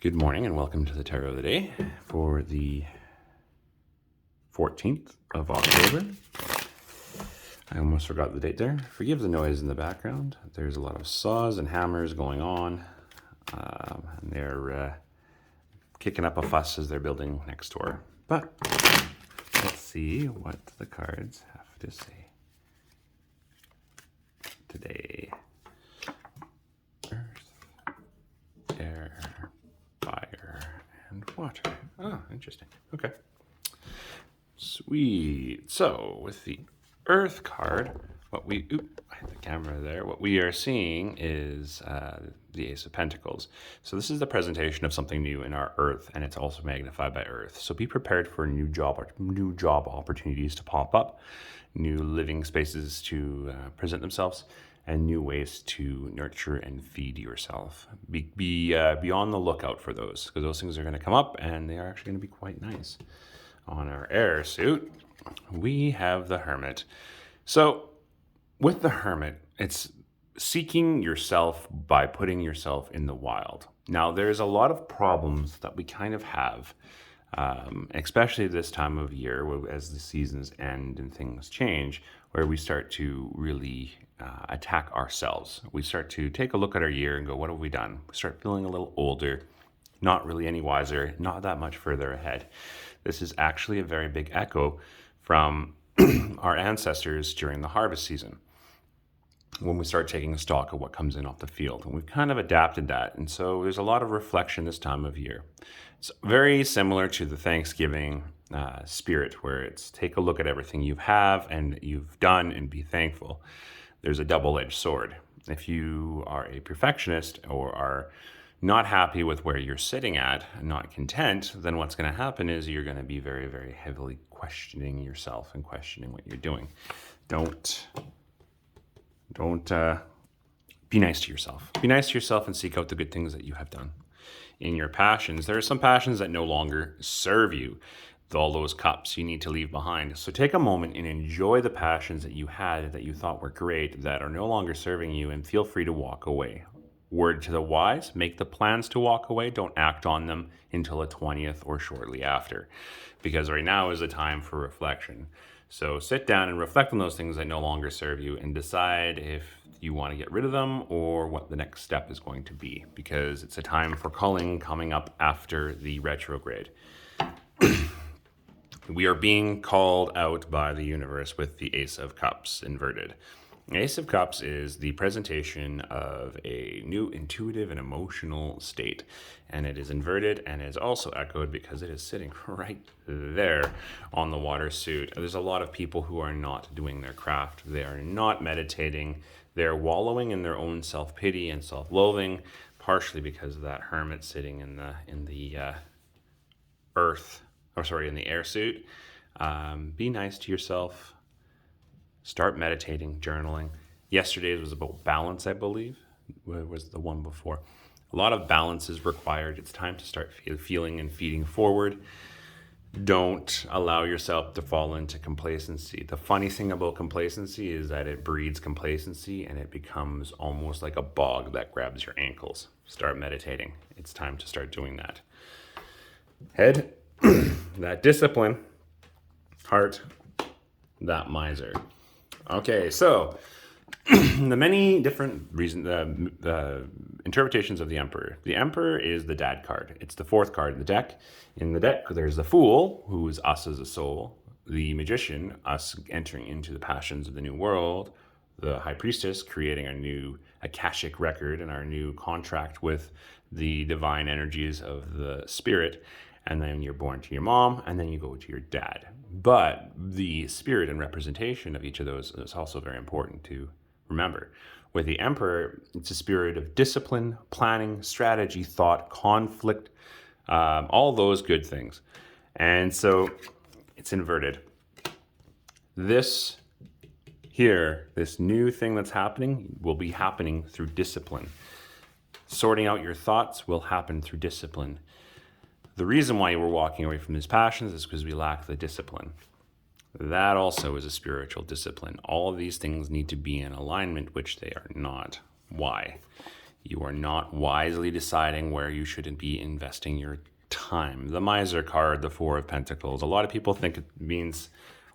Good morning and welcome to the Tarot of the Day for the 14th of October. I almost forgot the date there. Forgive the noise in the background. There's a lot of saws and hammers going on. And they're kicking up a fuss as they're building next door. But let's see what the cards have to say today. Earth, air, fire, and water. Oh, interesting. Okay. Sweet. So with the Earth card, I hit the camera there. What we are seeing is the Ace of Pentacles. So this is the presentation of something new in our Earth, and it's also magnified by Earth. So be prepared for new job opportunities to pop up, new living spaces to present themselves, and new ways to nurture and feed yourself. Be on the lookout for those, because those things are going to come up, and they are actually going to be quite nice. On our air suit, we have the Hermit. So with the Hermit, it's seeking yourself by putting yourself in the wild. Now, there's a lot of problems that we kind of have, especially this time of year as the seasons end and things change, where we start to really attack ourselves. We start to take a look at our year and go, what have we done? We start feeling a little older, not really any wiser, not that much further ahead. This is actually a very big echo from our ancestors during the harvest season, when we start taking stock of what comes in off the field. And we've kind of adapted that. And so there's a lot of reflection this time of year. It's very similar to the Thanksgiving spirit, where it's take a look at everything you have and you've done and be thankful. There's a double-edged sword. If you are a perfectionist or are not happy with where you're sitting at and not content, then what's going to happen is you're going to be very, very heavily questioning yourself and questioning what you're doing. Don't be nice to yourself. Be nice to yourself and seek out the good things that you have done. In your passions, there are some passions that no longer serve you. All those cups you need to leave behind. So take a moment and enjoy the passions that you had that you thought were great, that are no longer serving you, and feel free to walk away. Word to the wise, make the plans to walk away. Don't act on them until the 20th or shortly after, because right now is a time for reflection. So sit down and reflect on those things that no longer serve you and decide if you want to get rid of them or what the next step is going to be, because it's a time for culling coming up after the retrograde. We are being called out by the universe with the Ace of Cups inverted. The Ace of Cups is the presentation of a new intuitive and emotional state, and it is inverted and is also echoed because it is sitting right there on the water suit. There's a lot of people who are not doing their craft. They are not meditating. They're wallowing in their own self-pity and self-loathing, partially because of that Hermit sitting in the air suit. Be nice to yourself. Start meditating, journaling. Yesterday's was about balance, I believe. Where was the one before? A lot of balance is required. It's time to start feeling and feeding forward. Don't allow yourself to fall into complacency. The funny thing about complacency is that it breeds complacency and it becomes almost like a bog that grabs your ankles. Start meditating. It's time to start doing that. Head, that discipline. Heart, that miser. Okay, so the many different interpretations of the Emperor. The Emperor is the dad card. It's the fourth card in the deck. In the deck, there's the Fool, who is us as a soul. The Magician, us entering into the passions of the new world. The High Priestess, creating a new Akashic record and our new contract with the divine energies of the spirit. And then you're born to your mom, and then you go to your dad. But the spirit and representation of each of those is also very important to remember. With the Emperor, it's a spirit of discipline, planning, strategy, thought, conflict, all those good things. And so it's inverted. This new thing that's happening will be happening through discipline. Sorting out your thoughts will happen through discipline. The reason why we're walking away from these passions is because we lack the discipline. That also is a spiritual discipline. All of these things need to be in alignment, which they are not. Why? You are not wisely deciding where you should be investing your time. The Miser card, the Four of Pentacles, a lot of people think it means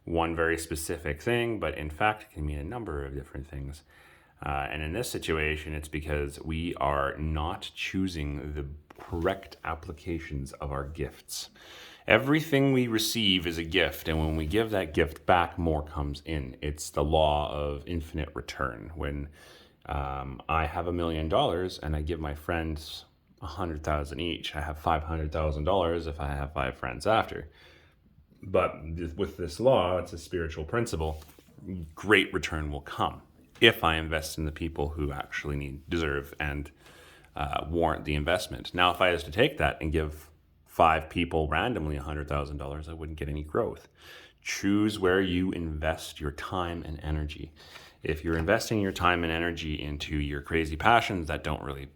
one very specific thing, but in fact, it can mean a number of different things. And in this situation, it's because we are not choosing the correct applications of our gifts. Everything we receive is a gift, and when we give that gift back, more comes in. It's the law of infinite return. When I have $1 million and I give my friends 100,000 each, I have $500,000 if I have 5 friends after. But with this law, it's a spiritual principle. Great return will come if I invest in the people who actually deserve, and warrant the investment. Now, if I was to take that and give 5 people randomly $100,000, I wouldn't get any growth. Choose where you invest your time and energy. If you're investing your time and energy into your crazy passions that don't really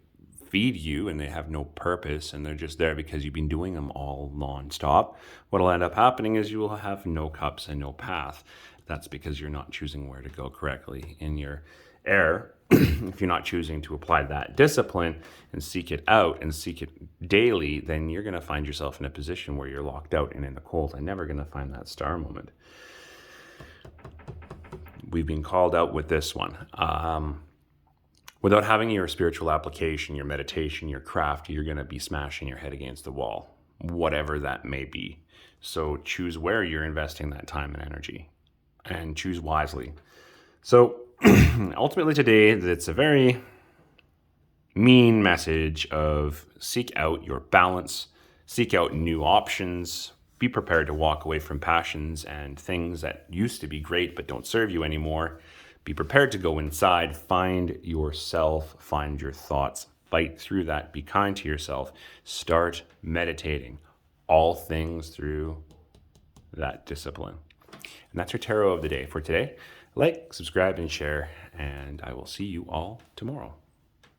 feed you and they have no purpose and they're just there because you've been doing them all nonstop, what'll end up happening is you will have no cups and no path. That's because you're not choosing where to go correctly in your air. If you're not choosing to apply that discipline and seek it out and seek it daily, then you're going to find yourself in a position where you're locked out and in the cold and never going to find that star moment. We've been called out with this one. Without having your spiritual application, your meditation, your craft, you're going to be smashing your head against the wall, whatever that may be. So choose where you're investing that time and energy, and choose wisely. So ultimately today, it's a very mean message of seek out your balance, seek out new options, be prepared to walk away from passions and things that used to be great but don't serve you anymore. Be prepared to go inside, find yourself, find your thoughts, fight through that, be kind to yourself, start meditating, all things through that discipline. And that's your tarot of the day for today. Like, subscribe, and share, and I will see you all tomorrow.